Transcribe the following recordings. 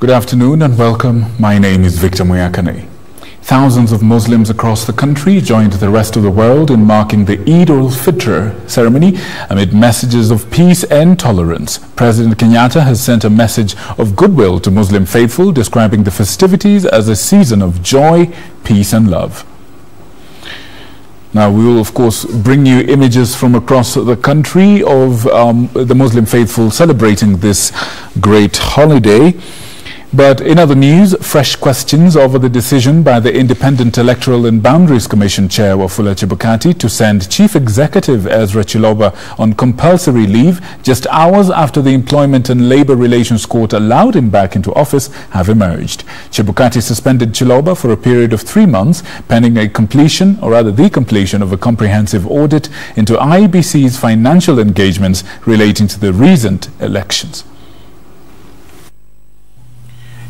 Good afternoon and welcome. My name is Victor Muyakane. Thousands of Muslims across the country joined the rest of the world in marking the Eid-ul-Fitr ceremony amid messages of peace and tolerance. President Kenyatta has sent a message of goodwill to Muslim faithful, describing the festivities as a season of joy, peace and love. Now, we will, of course, bring you images from across the country of the Muslim faithful celebrating this great holiday. But in other news, fresh questions over the decision by the Independent Electoral and Boundaries Commission Chair Wafula Chebukati to send Chief Executive Ezra Chiloba on compulsory leave just hours after the Employment and Labour Relations Court allowed him back into office have emerged. Chebukati suspended Chiloba for a period of 3 months pending the completion of a comprehensive audit into IEBC's financial engagements relating to the recent elections.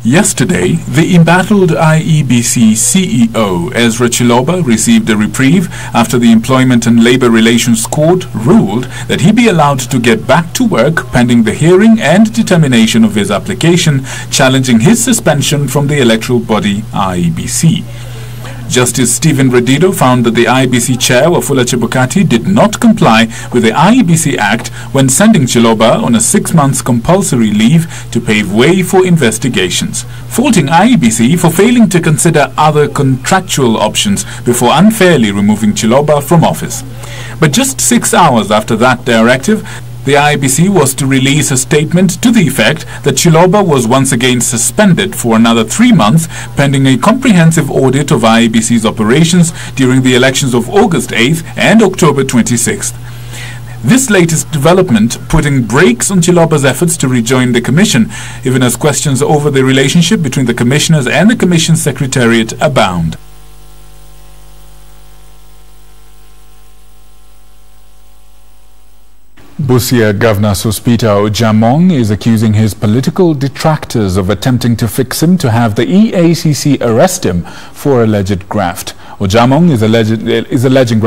Yesterday, the embattled IEBC CEO Ezra Chiloba received a reprieve after the Employment and Labour Relations Court ruled that he be allowed to get back to work pending the hearing and determination of his application challenging his suspension from the electoral body IEBC. Justice Stephen Redido found that the IEBC chair, Wafula Chebukati, did not comply with the IEBC Act when sending Chiloba on a 6-month compulsory leave to pave way for investigations, faulting IEBC for failing to consider other contractual options before unfairly removing Chiloba from office. But just 6 hours after that directive, the IEBC was to release a statement to the effect that Chiloba was once again suspended for another 3 months pending a comprehensive audit of IEBC's operations during the elections of August 8th and October 26th. This latest development putting brakes on Chiloba's efforts to rejoin the Commission, even as questions over the relationship between the Commissioners and the Commission Secretariat abound. Busia Governor Sospita Ojamong is accusing his political detractors of attempting to fix him to have the EACC arrest him for alleged graft. Ojamong is alleging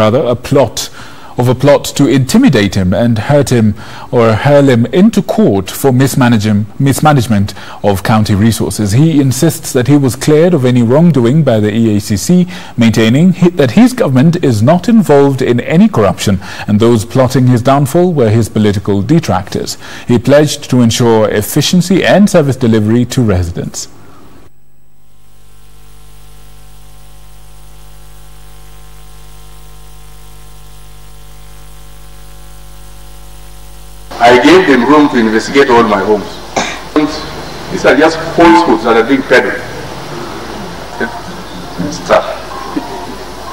a plot to intimidate him and hurt him or hurl him into court for mismanagement of county resources. He insists that he was cleared of any wrongdoing by the EACC, maintaining that his government is not involved in any corruption and those plotting his downfall were his political detractors. He pledged to ensure efficiency and service delivery to residents. I gave them room to investigate all my homes. These are just falsehoods that are being peddled.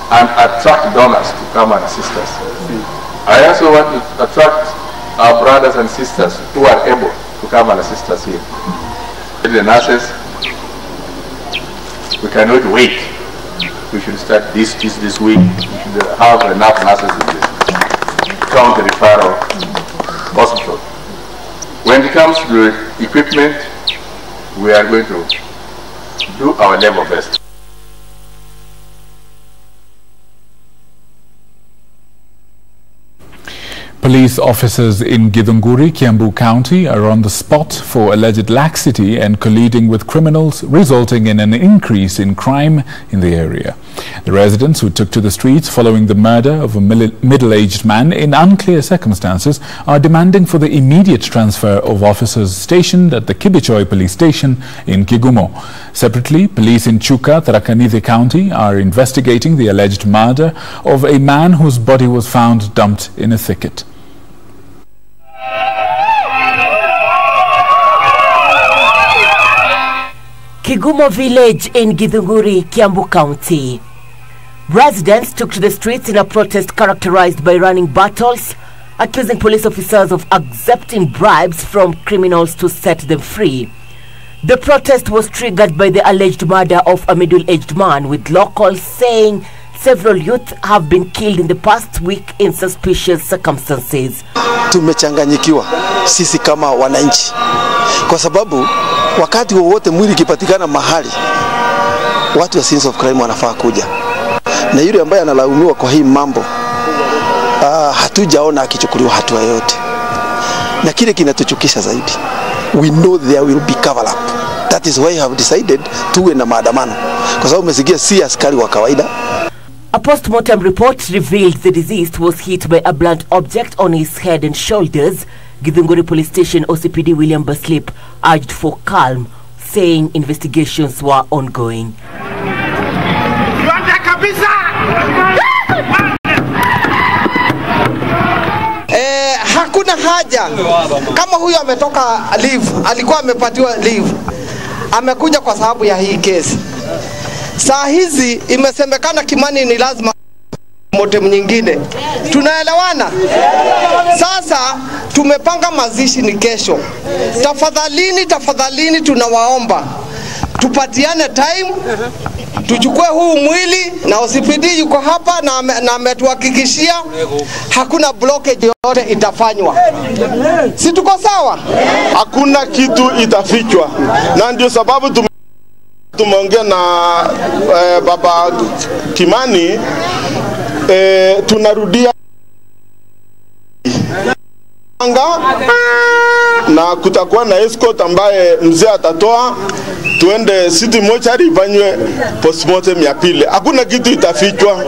And attract donors to come and assist us. I also want to attract our brothers and sisters who are able to come and assist us here. The nurses, we cannot wait. We should start this week. We should have enough nurses in this county referral hospital. When it comes to the equipment, we are going to do our level best. Police officers in Githunguri, Kiambu County are on the spot for alleged laxity and colluding with criminals, resulting in an increase in crime in the area. The residents who took to the streets following the murder of a middle-aged man in unclear circumstances are demanding for the immediate transfer of officers stationed at the Kibichoi police station in Kigumo. Separately, police in Chuka, Tharaka-Nithi County are investigating the alleged murder of a man whose body was found dumped in a thicket. Kigumo village in Githunguri, Kiambu County. Residents took to the streets in a protest characterized by running battles, accusing police officers of accepting bribes from criminals to set them free. The protest was triggered by the alleged murder of a middle-aged man, with locals saying several youth have been killed in the past week in suspicious circumstances. Tumechanganyikiwa sisi kama wananchi kwa sababu wakati wowote mwili kipatikana mahali watu wa scenes of crime wanafaa kuja, na yule ambaye analaumiwa kwa hii mambo hatujaona akichukuliwa hatua yoyote, na kile kinatuchukisha zaidi, we know there will be cover up. That is why I have decided tuwe na maandamano, kwa sababu umesikia si askari wa kawaida. A post-mortem report revealed the deceased was hit by a blunt object on his head and shoulders. Githunguri Police Station OCPD William Baslip urged for calm, saying investigations were ongoing. Hakuna haja kama huyo ametoka leave, alikuwa amepatiwa leave, amekuja kwa sababu ya hii kesi. Saa hizi imesemekana Kimani ni lazima motem nyingine. Tunaelewana? Sasa tumepanga mazishi ni kesho. Tafadhalini tunawaomba tupatiane time, tuchukue huu mwili, na OCPD yuko hapa na ametuhakikishia hakuna blockage yote itafanywa. Si tuko sawa? Hakuna kitu itafichwa, na ndio sababu tumeongea na baba Kimani, tunarudia na kutakuwa na escort ambaye mzee atatoa, tuende city mortuary ifanywe postmortem ya pili. Hakuna kitu itafichwa.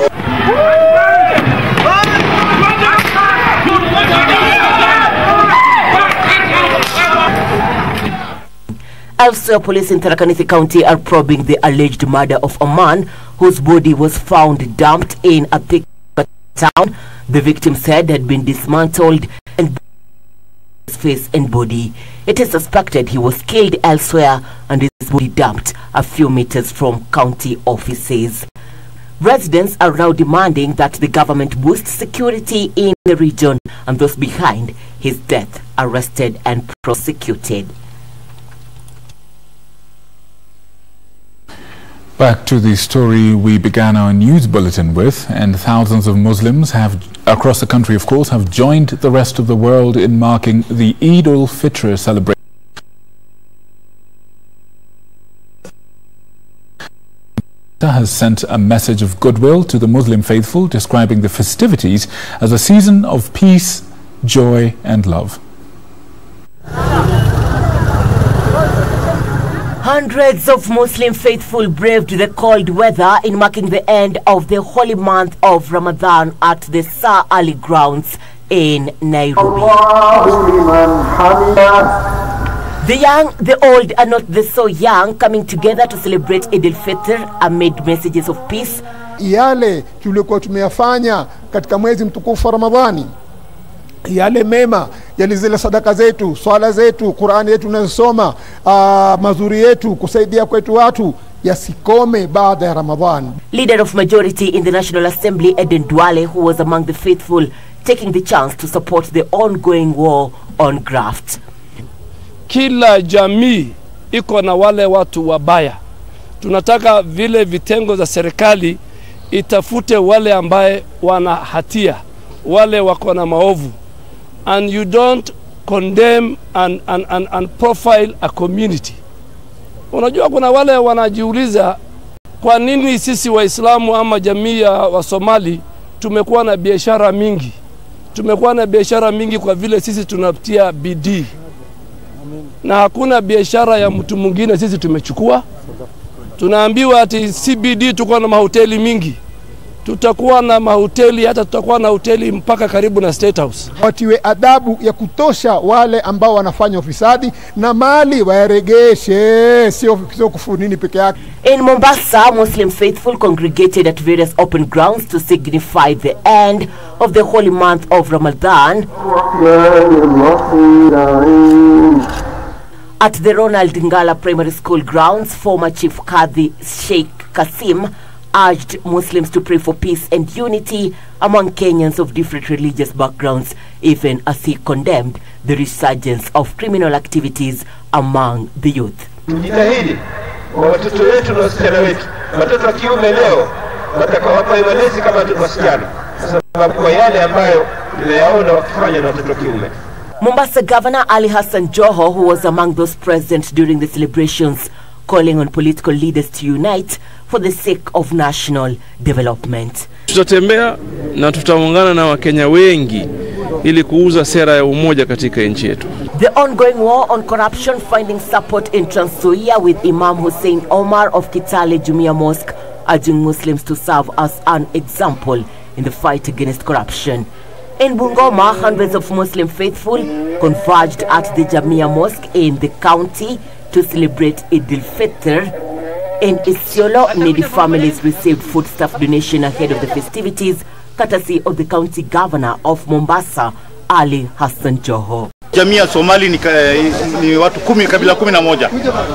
Elsewhere, police in Tharaka Nithi County are probing the alleged murder of a man whose body was found dumped in a thick town. The victim's head had been dismantled and his face and body. It is suspected he was killed elsewhere and his body dumped a few meters from county offices. Residents are now demanding that the government boost security in the region and those behind his death arrested and prosecuted. Back to the story we began our news bulletin with, and thousands of Muslims across the country, of course, have joined the rest of the world in marking the Eid-ul-Fitr celebration. Has sent a message of goodwill to the Muslim faithful, describing the festivities as a season of peace, joy and love. Hundreds of Muslim faithful braved the cold weather in marking the end of the holy month of Ramadan at the Sir Ali grounds in Nairobi. The young, the old and not the so young coming together to celebrate Eid-ul-Fitr amid messages of peace. Yale tulikuwa tumeyafanya katika mwezi mtukufu wa Ramadhani, yale mema, yale zile sadaka zetu, swala zetu, Qur'ani yetu tunasoma, mazuri yetu, kusaidia kwetu watu, yasikome baada ya Ramadhan. Leader of majority in the National Assembly, Eden Duale, who was among the faithful, taking the chance to support the ongoing war on graft. Kila jamii iko na wale watu wabaya. Tunataka vile vitengo za serikali itafute wale ambaye wana hatia, wale wako na maovu. And you don't condemn and profile a community. Unajua kuna wale wanajiuliza kwa nini sisi Waislamu ama jamii ya Wasomali tumekuwa na biashara mingi. Tumekuwa na biashara mingi kwa vile sisi tunapitia bidii. Na hakuna biashara ya mtu mwingine sisi tumechukua. Tunaambiwa ati CBD tuko na mahoteli mingi. Tutakuwa na mahoteli, hata tutakuwa na hoteli mpaka karibu na State House. Watiwe adabu ya kutosha wale ambao wanafanya ufisadi, na mali waregeshe, sio kufunini peke yake. In Mombasa, Muslim faithful congregated at various open grounds to signify the end of the holy month of Ramadan. At the Ronald Ngala Primary School grounds, former Chief Kadhi Sheikh Kasim urged Muslims to pray for peace and unity among Kenyans of different religious backgrounds, even as he condemned the resurgence of criminal activities among the youth. Jitahidi watoto wetu na wasichana wetu, watoto wa kiume leo watakawapa malezi kama wasichana, sababu kwa yale ambayo tunayaona wakifanya na watoto wa kiume. Mombasa Governor Ali Hassan Joho, who was among those present during the celebrations, calling on political leaders to unite for the sake of national development. Tutatembea na tutaungana na Wakenya wengi ili kuuza sera ya umoja katika nchi yetu. The ongoing war on corruption finding support in Trans Nzoia, with Imam Hussein Omar of Kitale Jumia Mosque urging Muslims to serve as an example in the fight against corruption. In Bungoma, hundreds of Muslim faithful converged at the Jamia Mosque in the county to celebrate Eid-ul-Fitr. In Isiolo, needy families received foodstuff donation ahead of the festivities, courtesy of the county governor of Mombasa, Ali Hassan Joho. Jamii ya Somali ni watu kabila 11.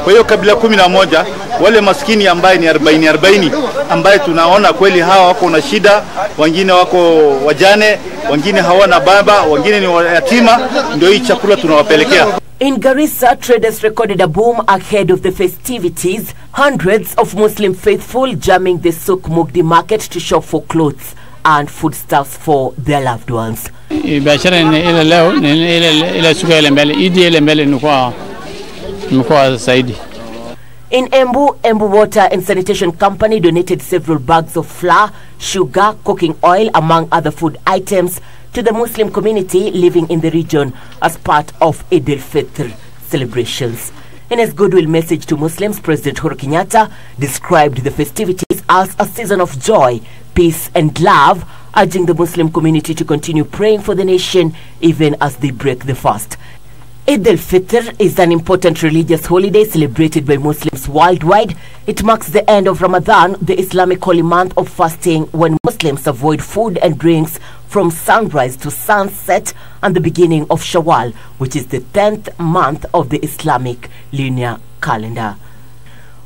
Kwa hiyo kabila 11 wale maskini ambaye ni 40 ambaye tunaona kweli hawa wako na shida, wengine wako wajane, wengine hawana baba, wengine ni yatima, ndio hii chakula tunawapelekea. In Garissa, traders recorded a boom ahead of the festivities. Hundreds of Muslim faithful jamming the Souk Mugdi market to shop for clothes and foodstuffs for their loved ones. biashara ile leo ile siku ile mbele idi ile mbele nimekuwa zaidi. In Embu Water and Sanitation Company donated several bags of flour, sugar, cooking oil, among other food items to the Muslim community living in the region as part of Eid-ul-Fitr celebrations. In his goodwill message to Muslims, President Uhuru Kenyatta described the festivities as a season of joy, peace and love, urging the Muslim community to continue praying for the nation even as they break the fast. Eid-ul-Fitr is an important religious holiday celebrated by Muslims worldwide. It marks the end of Ramadan, the Islamic holy month of fasting, when Muslims avoid food and drinks from sunrise to sunset, and the beginning of Shawwal, which is the 10th month of the Islamic lunar calendar.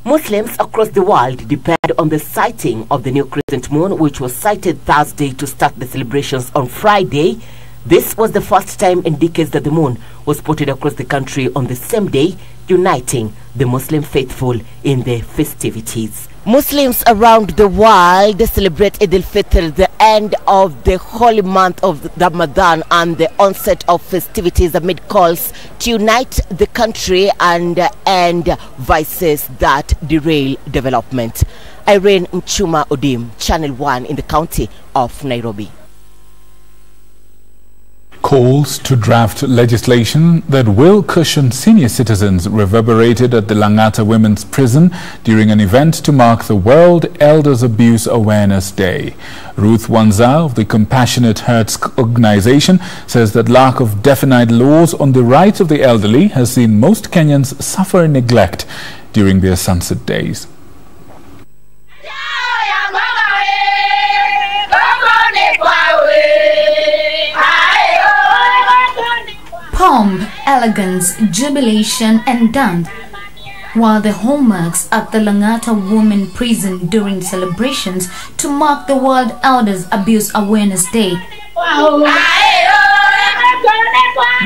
Muslims across the world depend on the sighting of the new crescent moon, which was sighted Thursday to start the celebrations on Friday. This was the first time in decades that the moon was spotted across the country on the same day, uniting the Muslim faithful in the festivities. Muslims around the world celebrate Eid-ul-Fitr, the end of the holy month of Ramadan and the onset of festivities, amid calls to unite the country and end vices that derail development. Irene Mchuma Odim, Channel 1 in the county of Nairobi. Calls to draft legislation that will cushion senior citizens reverberated at the Langata Women's Prison during an event to mark the World Elders Abuse Awareness Day. Ruth Wanza of the Compassionate Hearts organization says that lack of definite laws on the rights of the elderly has seen most Kenyans suffer neglect during their sunset days. Pomp, elegance, jubilation and dance were the hallmarks at the Langata Women Prison during celebrations to mark the World Elders Abuse Awareness Day.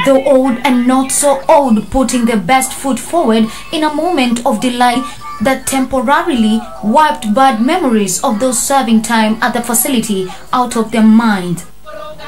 The old and not so old putting their best foot forward in a moment of delight that temporarily wiped bad memories of those serving time at the facility out of their mind.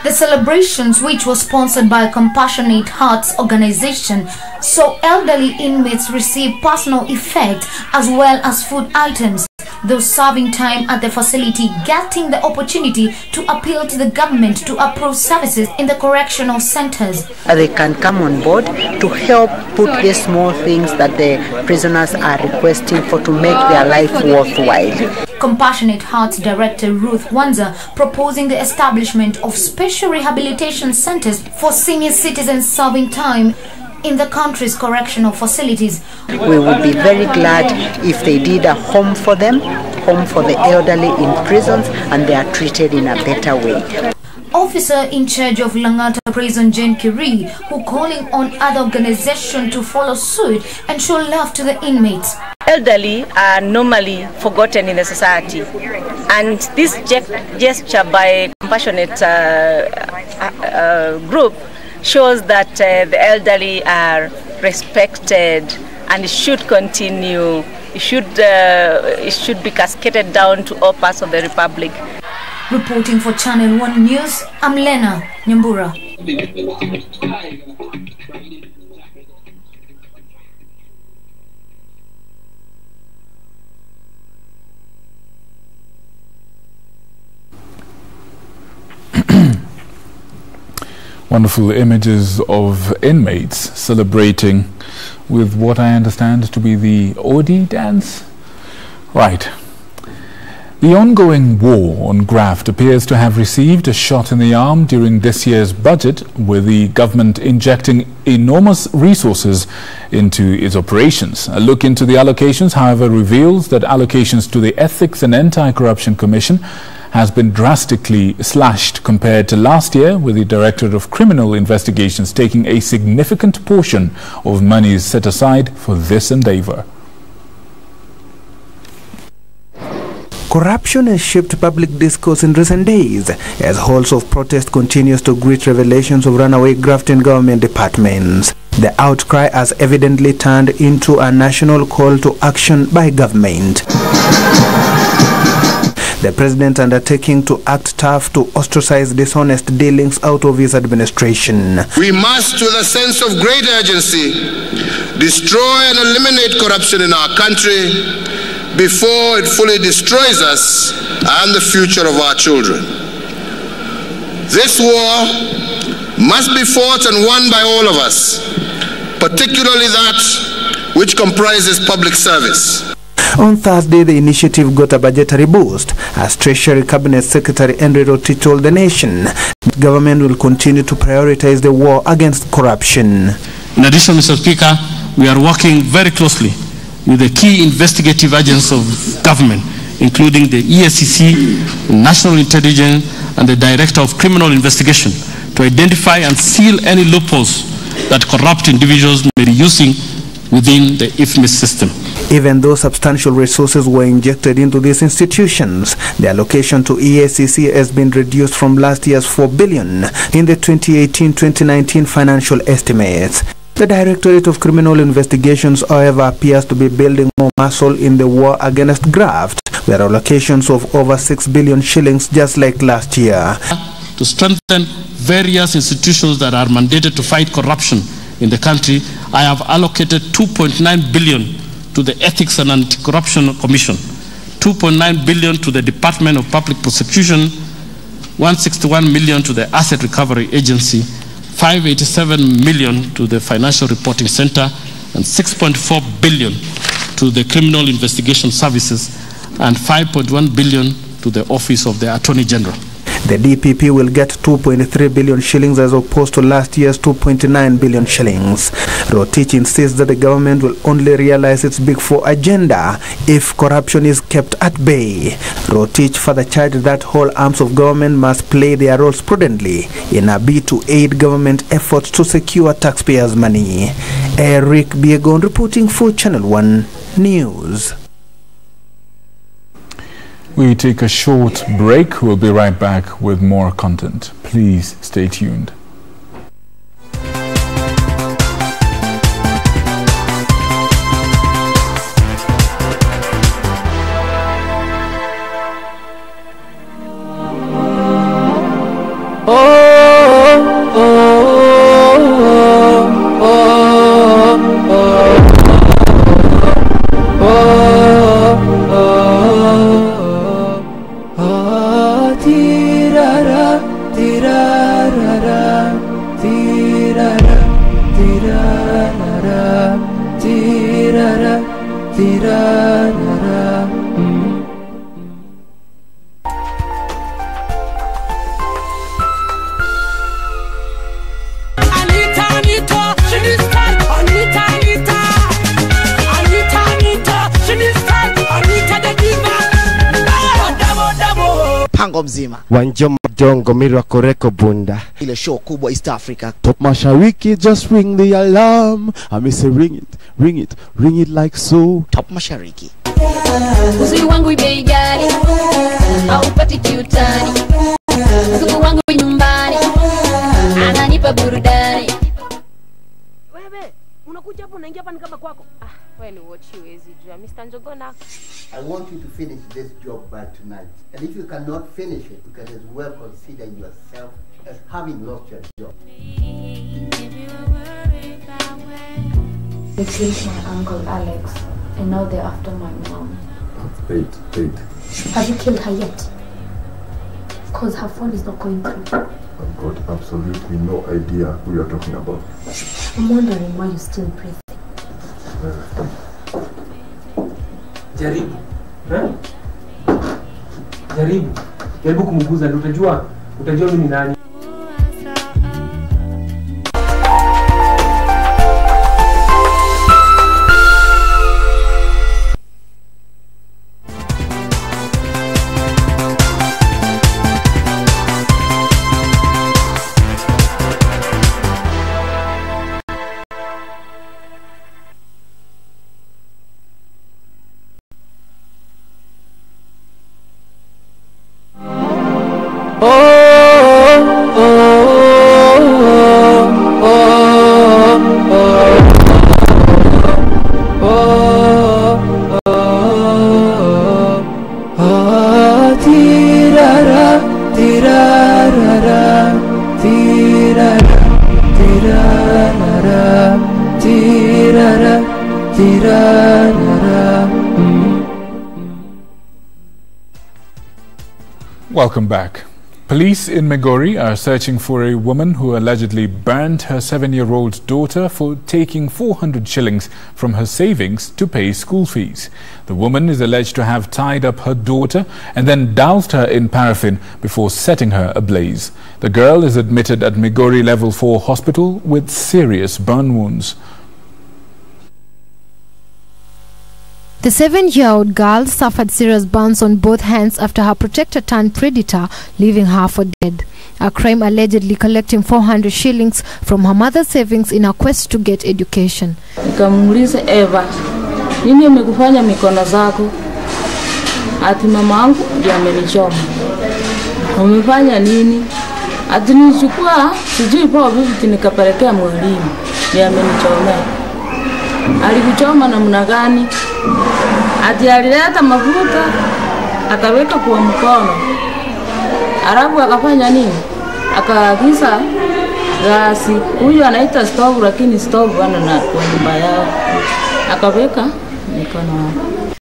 The celebrations, which was sponsored by Compassionate Hearts organization, saw elderly inmates receive personal effect as well as food items, those serving time at the facility getting the opportunity to appeal to the government to approve services in the correctional centers. They can come on board to help put the small things that the prisoners are requesting for to make their life worthwhile. Compassionate Hearts Director Ruth Wanza proposing the establishment of special rehabilitation centers for senior citizens serving time in the country's correctional facilities. We would be very glad if they did a home for them, home for the elderly in prisons, and they are treated in a better way. Officer in charge of Langata Prison, Jane Kiri, who calling on other organizations to follow suit and show love to the inmates. Elderly are normally forgotten in the society, and this gesture by Compassionate group shows that the elderly are respected, and it should continue. It should be cascaded down to all parts of the Republic. Reporting for Channel 1 News, I'm Lena Nyambura. Wonderful images of inmates celebrating with what I understand to be the Odi dance. Right. The ongoing war on graft appears to have received a shot in the arm during this year's budget, with the government injecting enormous resources into its operations. A look into the allocations, however, reveals that allocations to the Ethics and Anti-Corruption Commission has been drastically slashed compared to last year, with the Directorate of Criminal Investigations taking a significant portion of monies set aside for this endeavor. Corruption has shaped public discourse in recent days as halls of protest continues to greet revelations of runaway graft in government departments. The outcry has evidently turned into a national call to action by government. The president undertaking to act tough to ostracize dishonest dealings out of his administration. We must, with a sense of great urgency, destroy and eliminate corruption in our country before it fully destroys us and the future of our children. This war must be fought and won by all of us, particularly that which comprises public service. On Thursday, the initiative got a budgetary boost as Treasury Cabinet Secretary Henry Rotich told the nation the government will continue to prioritize the war against corruption. In addition, Mr. Speaker, we are working very closely with the key investigative agents of government, including the ESCC, National Intelligence, and the Director of Criminal Investigation, to identify and seal any loopholes that corrupt individuals may be using within the IFMIS system. Even though substantial resources were injected into these institutions, the allocation to ESCC has been reduced from last year's $4 billion in the 2018-2019 financial estimates. The Directorate of Criminal Investigations, however, appears to be building more muscle in the war against graft, with allocations of over 6 billion shillings just like last year. To strengthen various institutions that are mandated to fight corruption in the country, I have allocated 2.9 billion to the Ethics and Anti-Corruption Commission, 2.9 billion to the Department of Public Prosecution, 161 million to the Asset Recovery Agency, 587 million to the Financial Reporting Center, and 6.4 billion to the Criminal Investigation Services, and 5.1 billion to the Office of the Attorney General. The DPP will get 2.3 billion shillings as opposed to last year's 2.9 billion shillings. Rotich insists that the government will only realize its Big Four agenda if corruption is kept at bay. Rotich further charged that all arms of government must play their roles prudently in a bid to aid government efforts to secure taxpayers' money. Eric Biegon reporting for Channel 1 News. We take a short break. We'll be right back with more content. Please stay tuned. Mzima Wanjoma Dongo Mirwa Koreko Bunda, ile show kubwa East Africa. Top Mashariki, just ring the alarm. I say ring it, ring it, ring it like so. Top Mashariki. Uzuri wangu bei gani? Haupati kiutani. Uzuri wangu nyumbani. Ananipa burudani. Wewe, unakuja hapo unaingia hapa ni kama kwako. Wewe ni watch huwezi jua. Mr. Njogona. I want you to finish this job by tonight. And if you cannot finish it, you can as well consider yourself as having lost your job. They killed my uncle Alex, and now they're after my mom. Wait. Have you killed her yet? Because her phone is not going through. I've got absolutely no idea who you're talking about. I'm wondering why you still breathe. Jaribu. Jaribu kumuguza ndio utajua mimi ni nani. Welcome back. Police in Migori are searching for a woman who allegedly burnt her 7-year-old daughter for taking 400 shillings from her savings to pay school fees. The woman is alleged to have tied up her daughter and then doused her in paraffin before setting her ablaze. The girl is admitted at Migori Level 4 Hospital with serious burn wounds. The 7-year-old girl suffered serious burns on both hands after her protector turned predator, leaving her for dead. A crime allegedly collecting 400 shillings from her mother's savings in a quest to get education. Nikamuuliza Eva, nini umekufanya mikono zako? Ati mamangu ndiye amenichoma. Umefanya nini? Ati nilichukua sijui poa vipi nikapelekea mwalimu. Ndiye amenichomea. Alikuchoma namna gani? Ati alileta mafuta akaweka kwa mkono. Arabu akafanya nini? Akaagiza gasi. Huyu anaita stove lakini stove ana na kwa nyumba yao. Akaweka mikono.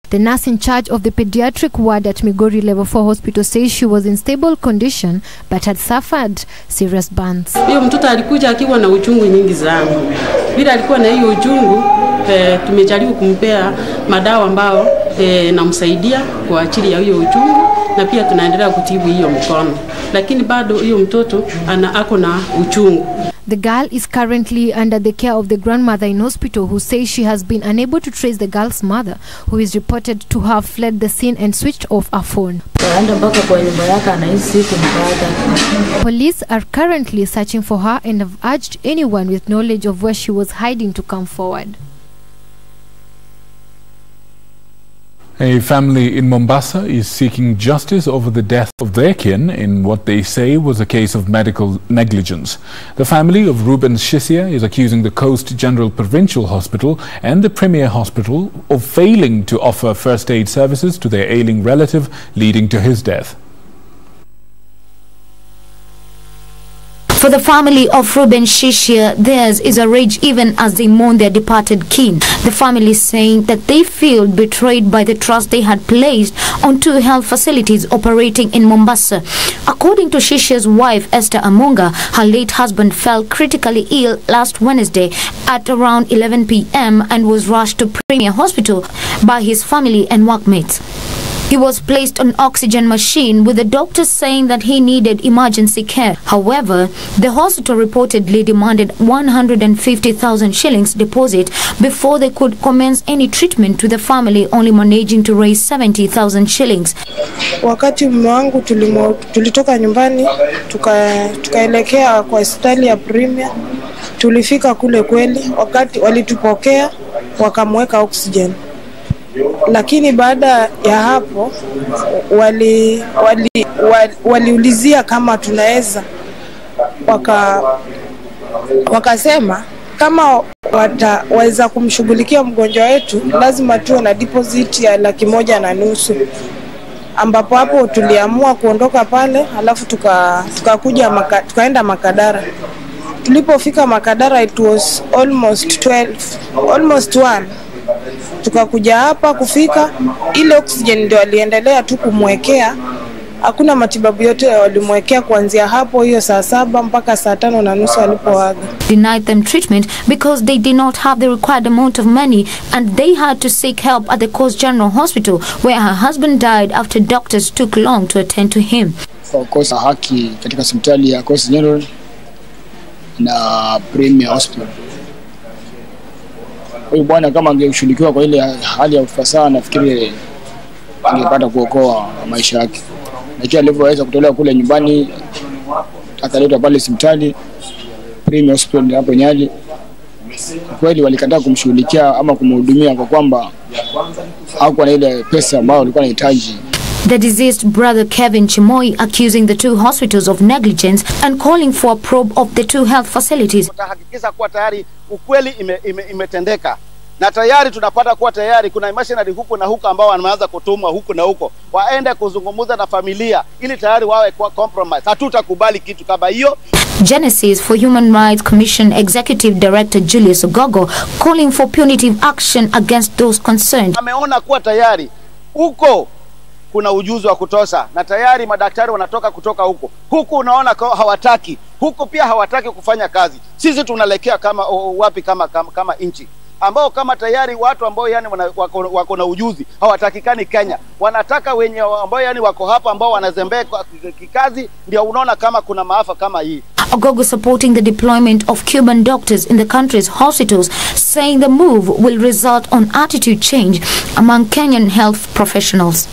The nurse in charge of the pediatric ward at Migori Level 4 Hospital says she was in stable condition but had suffered serious burns. Huyo mtoto alikuja akiwa na uchungu nyingi sana. Bila alikuwa na hiyo uchungu, tumejaribu kumpea madawa ambao namsaidia kwa ajili ya hiyo uchungu na pia tunaendelea kutibu hiyo mkono. Lakini bado hiyo mtoto ako na uchungu. The girl is currently under the care of the grandmother in hospital, who says she has been unable to trace the girl's mother, who is reported to have fled the scene and switched off her phone. Police are currently searching for her and have urged anyone with knowledge of where she was hiding to come forward. A family in Mombasa is seeking justice over the death of their kin in what they say was a case of medical negligence. The family of Reuben Shisia is accusing the Coast General Provincial Hospital and the Premier Hospital of failing to offer first aid services to their ailing relative, leading to his death. For the family of Reuben Shisia, theirs is a rage even as they mourn their departed kin. The family is saying that they feel betrayed by the trust they had placed on two health facilities operating in Mombasa. According to Shishia's wife, Esther Amunga, her late husband fell critically ill last Wednesday at around 11 p.m. and was rushed to Premier Hospital by his family and workmates. He was placed on oxygen machine with the doctors saying that he needed emergency care. However, the hospital reportedly demanded 150,000 shillings deposit before they could commence any treatment to the family, only managing to raise 70,000 shillings. Wakati mume wangu tulitoka nyumbani tukaelekea kwa hospitali ya Premier. Tulifika kule kweli, wakati walitupokea wakamweka oxygen. Lakini baada ya hapo waliulizia kama tunaweza, wakasema kama wataweza kumshughulikia mgonjwa wetu lazima tuwe na deposit ya 1,500,000, ambapo hapo tuliamua kuondoka pale, alafu tukaenda Makadara. Tulipofika Makadara it was almost 1. Tukakuja hapa kufika, ile oxygen ndio aliendelea tu kumwekea hakuna matibabu yote walimwekea kuanzia hapo hiyo saa 7 mpaka saa 5:30 alipoaga. Denied them treatment because they did not have the required amount of money and they had to seek help at the Coast General Hospital where her husband died after doctors took long to attend to him. Kwa kosa haki katika hospitali ya Coast General na Premier Hospital. Huyu bwana kama angeshughulikiwa kwa ile hali ya ufasaha nafikiri angepata kuokoa maisha yake. Lakini alivyoweza kutolewa kule nyumbani akaletwa pale hospitali Premier Hospital hapo Nyali. Kweli walikataa kumshughulikia ama kumhudumia kwa kwamba hakuwa na ile pesa ambayo walikuwa wanahitaji. The deceased brother Kevin Chimoi accusing the two hospitals of negligence and calling for a probe of the two health facilities. Tutahakikisha kuwa tayari ukweli imetendeka. Na tayari tunapata kuwa tayari kuna machinery huko na huko ambao wameanza kutumwa huko na huko. Waende kuzungumza na familia ili tayari wawe kwa compromise. Hatutakubali kitu kama hiyo. Genesis for Human Rights Commission Executive Director Julius Ogogo calling for punitive action against those concerned. Ameona kuwa tayari huko kuna ujuzi wa kutosha na tayari madaktari wanatoka kutoka huko. Huko unaona hawataki. Huko pia hawataki kufanya kazi. Sisi tunalekea kama wapi kama inchi. Ambao kama tayari watu ambao yani wako na ujuzi hawatakikani Kenya. Wanataka wenye ambao yani wako hapa ambao wanazembea kikazi ndio unaona kama kuna maafa kama hii. Ogogo supporting the deployment of Cuban doctors in the country's hospitals, saying the move will result on attitude change among Kenyan health professionals.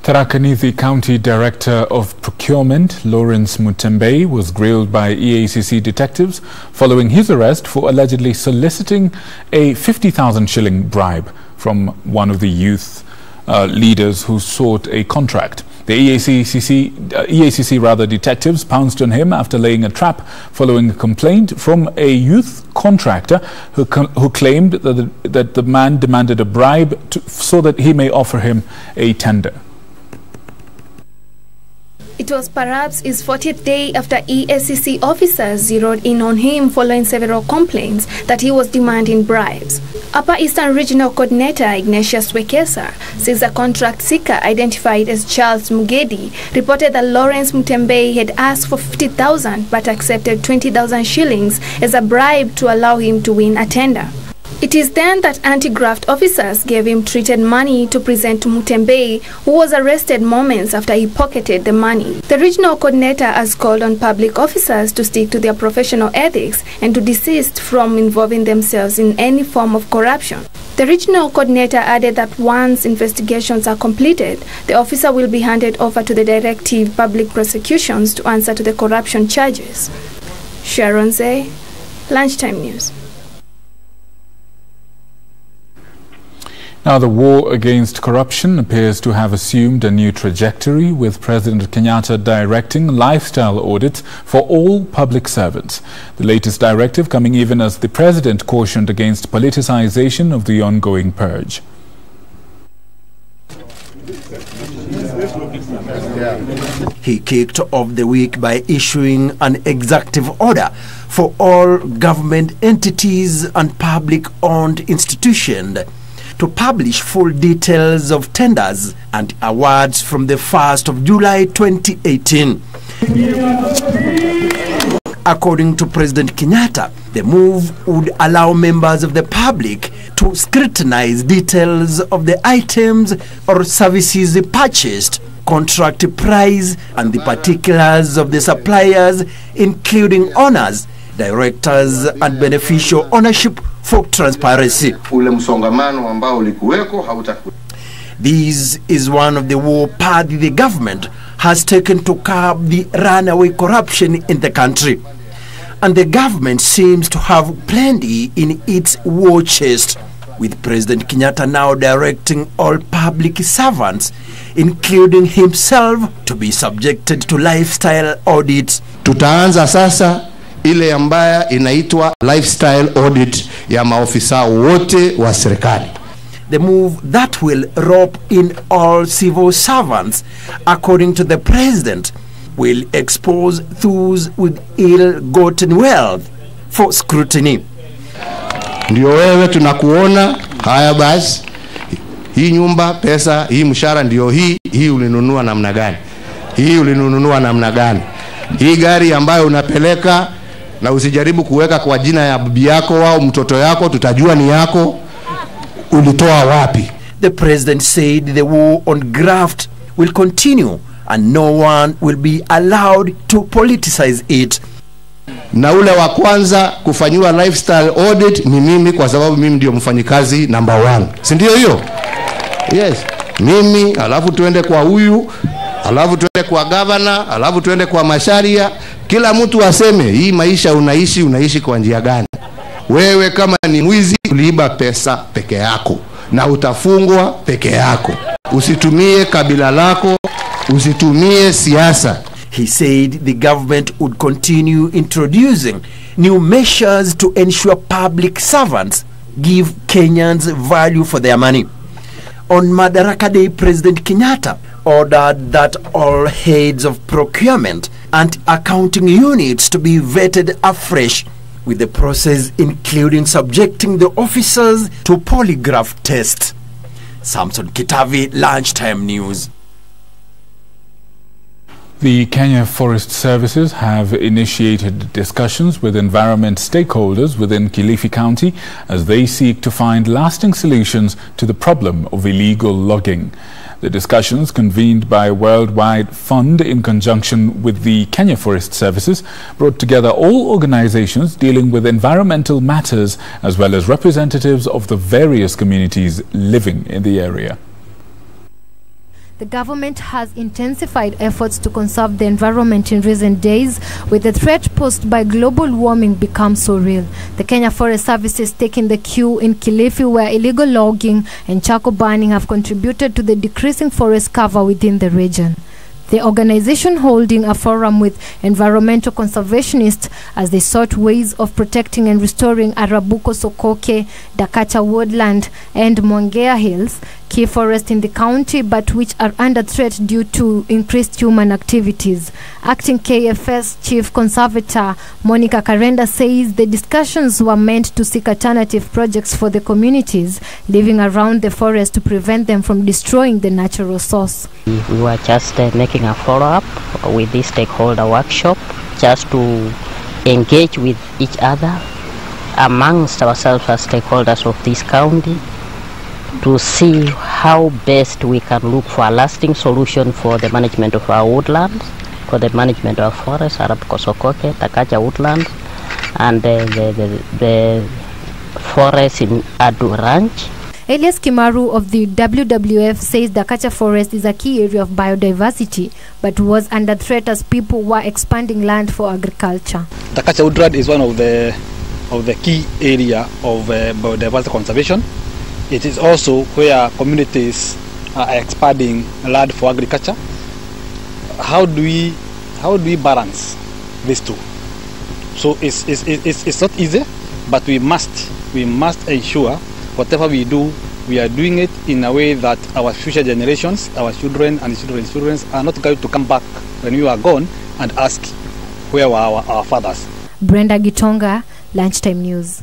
Tharaka Nithi County Director of Procurement, Lawrence Mutembe, was grilled by EACC detectives following his arrest for allegedly soliciting a 50,000 shilling bribe from one of the youth leaders who sought a contract. The EACC detectives pounced on him after laying a trap following a complaint from a youth contractor who claimed that the man demanded a bribe so that he may offer him a tender. It was perhaps his 40th day after EACC officers zeroed in on him following several complaints that he was demanding bribes. Upper Eastern Regional Coordinator Ignatius Wekesa says a contract seeker identified as Charles Mugedi reported that Lawrence Mutembe had asked for 50,000 but accepted 20,000 shillings as a bribe to allow him to win a tender. It is then that anti-graft officers gave him treated money to present to Mutembe, who was arrested moments after he pocketed the money. The regional coordinator has called on public officers to stick to their professional ethics and to desist from involving themselves in any form of corruption. The regional coordinator added that once investigations are completed, the officer will be handed over to the Directive Public Prosecutions to answer to the corruption charges. Sharon Zay, Lunchtime News. Now, the war against corruption appears to have assumed a new trajectory, with President Kenyatta directing lifestyle audits for all public servants. The latest directive coming even as the president cautioned against politicization of the ongoing purge. He kicked off the week by issuing an executive order for all government entities and public-owned institutions to publish full details of tenders and awards from the 1st of July 2018. According to President Kenyatta, the move would allow members of the public to scrutinize details of the items or services purchased, contract price, and the particulars of the suppliers, including owners, directors, and beneficial ownership for transparency. This is one of the war paths the government has taken to curb the runaway corruption in the country. And the government seems to have plenty in its war chest, with President Kenyatta now directing all public servants, including himself, to be subjected to lifestyle audits. Tutaanza sasa ile ambayo inaitwa lifestyle audit ya maofisa wote wa serikali. The move that will rope in all civil servants, according to the president, will expose those with ill-gotten wealth for scrutiny. Ndio wewe tunakuona, haya basi, hii nyumba, pesa, hii mshahara ndio hii ulinunua namna gani? Hii ulinunua namna gani? Hii gari ambayo unapeleka, na usijaribu kuweka kwa jina ya bibi yako au mtoto yako, tutajua ni yako, ulitoa wapi? The president said the war on graft will continue and no one will be allowed to politicize it. Na ule wa kwanza kufanyiwa lifestyle audit ni mimi, kwa sababu mimi ndio mfanyikazi number 1. Si ndio hiyo? Yes. Mimi, alafu tuende kwa huyu, alafu tuende kwa governor, alafu tuende kwa masharia. Kila mtu aseme hii maisha unaishi kwa njia gani? Wewe kama ni mwizi, uliiba pesa peke yako na utafungwa peke yako. Usitumie kabila lako, usitumie siasa. He said the government would continue introducing new measures to ensure public servants give Kenyans value for their money. On Madaraka Day, President Kenyatta ordered that all heads of procurement and accounting units to be vetted afresh, with the process including subjecting the officers to polygraph tests. Samson Kitavi, Lunchtime News. The Kenya Forest Services have initiated discussions with environment stakeholders within Kilifi County as they seek to find lasting solutions to the problem of illegal logging. The discussions, convened by Worldwide Fund in conjunction with the Kenya Forest Services, brought together all organizations dealing with environmental matters as well as representatives of the various communities living in the area. The government has intensified efforts to conserve the environment in recent days, with the threat posed by global warming become so real. The Kenya Forest Services taking the cue in Kilifi, where illegal logging and charcoal burning have contributed to the decreasing forest cover within the region. The organization holding a forum with environmental conservationists as they sought ways of protecting and restoring Arabuko Sokoke, Dakacha Woodland and Mwangea Hills, key forests in the county but which are under threat due to increased human activities. Acting KFS Chief Conservator Monica Karenda says the discussions were meant to seek alternative projects for the communities living around the forest to prevent them from destroying the natural source. We were just making a follow-up with this stakeholder workshop just to engage with each other amongst ourselves as stakeholders of this county to see how best we can look for a lasting solution for the management of our woodlands, for the management of forests, Arabuko Sokoke, Dakacha Woodland, and the forest in Adu Ranch. Elias Kimaru of the WWF says Dakacha Forest is a key area of biodiversity but was under threat as people were expanding land for agriculture. Dakacha Woodland is one of the key area of biodiversity conservation. It is also where communities are expanding land for agriculture. How do we balance these two? So it's not easy, but we must ensure whatever we do, we are doing it in a way that our future generations, our children and children's children are not going to come back when we are gone and ask where were our fathers. Brenda Gitonga, Lunchtime News.